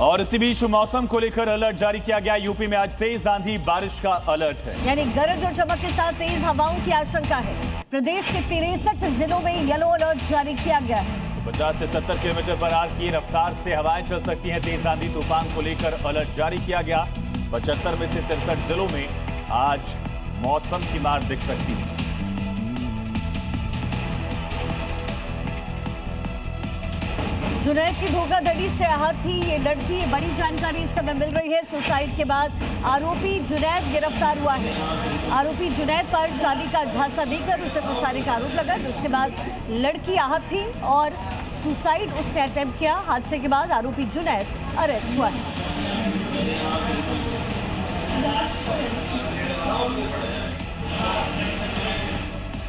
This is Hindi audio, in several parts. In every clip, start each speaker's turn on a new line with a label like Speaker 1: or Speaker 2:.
Speaker 1: और इसी बीच मौसम को लेकर अलर्ट जारी किया गया। यूपी में आज तेज आंधी बारिश का अलर्ट है,
Speaker 2: यानी गरज और चमक के साथ तेज हवाओं की आशंका है। प्रदेश के 63 जिलों में येलो अलर्ट जारी किया गया है।
Speaker 1: 50 से 70 किलोमीटर पर आवर की रफ्तार से हवाएं चल सकती हैं। तेज आंधी तूफान को लेकर अलर्ट जारी किया गया। 75 में से 63 जिलों में आज मौसम की मार दिख सकती है।
Speaker 2: जुनैद की धोखाधड़ी से आहत थी ये लड़की। बड़ी जानकारी इस समय मिल रही है। सुसाइड के बाद आरोपी जुनैद गिरफ्तार हुआ है। आरोपी जुनैद पर शादी का झांसा देकर उसे फंसाने का आरोप लगा। उसके बाद लड़की आहत थी और सुसाइड उसने अटेम्प्ट किया। हादसे के बाद आरोपी जुनैद अरेस्ट हुआ है।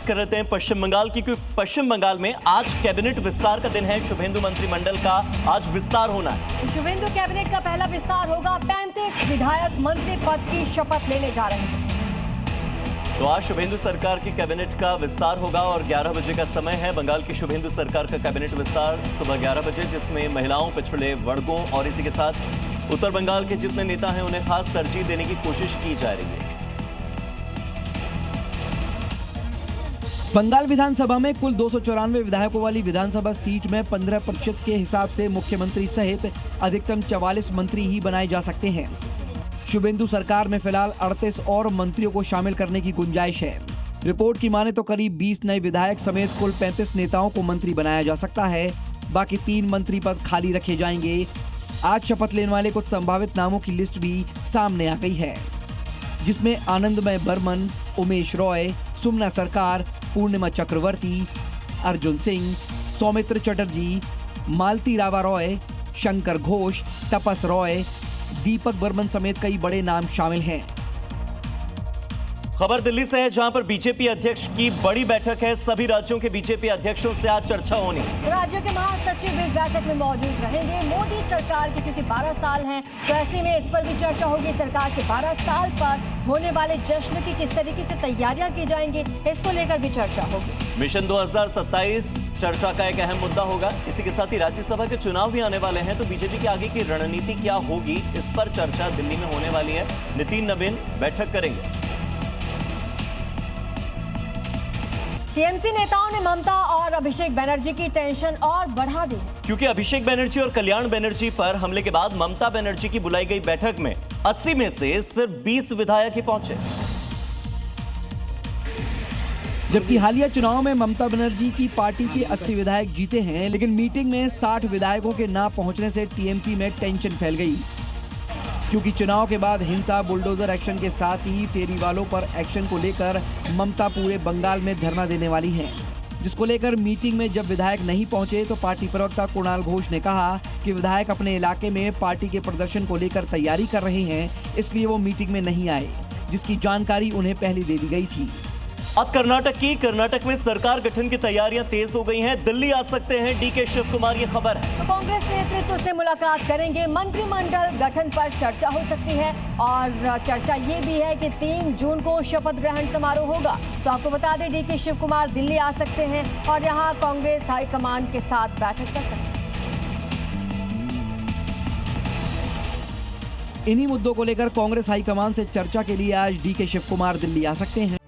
Speaker 3: करते हैं पश्चिम बंगाल की, क्योंकि पश्चिम बंगाल में आज कैबिनेट विस्तार का दिन है। शुभेंदु मंत्रिमंडल का आज विस्तार होना है।
Speaker 2: शुभेंदु कैबिनेट का पहला विस्तार होगा। 35 विधायक मंत्री पद की शपथ लेने जा रहे हैं।
Speaker 3: तो आज शुभेंदु सरकार की कैबिनेट का विस्तार होगा और 11 बजे का समय है। बंगाल की शुभेंदु सरकार का कैबिनेट विस्तार सुबह 11 बजे, जिसमें महिलाओं, पिछड़े वर्गों और इसी के साथ उत्तर बंगाल के जितने नेता हैं उन्हें खास तरजीह देने की कोशिश की जा रही है।
Speaker 4: बंगाल विधानसभा में कुल 294 विधायकों वाली विधानसभा सीट में 15% के हिसाब से मुख्यमंत्री सहित अधिकतम 44 मंत्री ही बनाए जा सकते हैं। शुभेंदु सरकार में फिलहाल 38 और मंत्रियों को शामिल करने की गुंजाइश है। रिपोर्ट की माने तो करीब 20 नए विधायक समेत कुल 35 नेताओं को मंत्री बनाया जा सकता है। बाकी 3 मंत्री पद खाली रखे जाएंगे। आज शपथ लेने वाले कुछ संभावित नामों की लिस्ट भी सामने आ गई है, जिसमें आनंदमय बर्मन, उमेश रॉय, सुमना सरकार, पूर्णिमा चक्रवर्ती, अर्जुन सिंह, सौमित्र चटर्जी, मालती रावा रॉय, शंकर घोष, तपस रॉय, दीपक बर्मन समेत कई बड़े नाम शामिल हैं।
Speaker 3: खबर दिल्ली से है, जहां पर बीजेपी अध्यक्ष की बड़ी बैठक है। सभी राज्यों के बीजेपी अध्यक्षों से आज चर्चा होनी।
Speaker 2: राज्यों के महासचिव इस बैठक में मौजूद रहेंगे। मोदी सरकार के क्योंकि 12 साल हैं, तो ऐसे में इस पर भी चर्चा होगी। सरकार के 12 साल पर होने वाले जश्न की किस तरीके से तैयारियां की जाएंगी, इसको लेकर भी चर्चा होगी।
Speaker 3: मिशन 2027 चर्चा का एक अहम मुद्दा होगा। इसी के साथ ही राज्यसभा के चुनाव भी आने वाले हैं, तो बीजेपी की आगे की रणनीति क्या होगी, इस पर चर्चा दिल्ली में होने वाली है। नितिन नवीन बैठक करेंगे।
Speaker 2: टीएमसी नेताओं ने ममता और अभिषेक बनर्जी की टेंशन और बढ़ा दी,
Speaker 3: क्योंकि अभिषेक बनर्जी और कल्याण बनर्जी पर हमले के बाद ममता बनर्जी की बुलाई गई बैठक में 80 में से सिर्फ 20 विधायक ही पहुंचे।
Speaker 4: जबकि हालिया चुनाव में ममता बनर्जी की पार्टी के 80 विधायक जीते हैं, लेकिन मीटिंग में 60 विधायकों के ना पहुंचने से टीएमसी में टेंशन फैल गई। क्योंकि चुनाव के बाद हिंसा, बुलडोजर एक्शन के साथ ही फेरी वालों पर एक्शन को लेकर ममता पूरे बंगाल में धरना देने वाली हैं, जिसको लेकर मीटिंग में जब विधायक नहीं पहुंचे तो पार्टी प्रवक्ता कुणाल घोष ने कहा कि विधायक अपने इलाके में पार्टी के प्रदर्शन को लेकर तैयारी कर रहे हैं, इसलिए वो मीटिंग में नहीं आए, जिसकी जानकारी उन्हें पहले दे दी गई थी।
Speaker 3: अब कर्नाटक में सरकार गठन की तैयारियां तेज हो गई हैं। दिल्ली आ सकते हैं डीके शिव कुमार, ये खबर है।
Speaker 2: तो कांग्रेस नेतृत्व से मुलाकात करेंगे। मंत्रिमंडल गठन पर चर्चा हो सकती है और चर्चा ये भी है कि 3 जून को शपथ ग्रहण समारोह होगा। तो आपको बता दें, डीके शिव कुमार दिल्ली आ सकते हैं और यहाँ कांग्रेस हाईकमान के साथ बैठक कर सकते हैं।
Speaker 4: इन्हीं मुद्दों को लेकर कांग्रेस हाईकमान से चर्चा के लिए आज डीके शिव कुमार दिल्ली आ सकते हैं।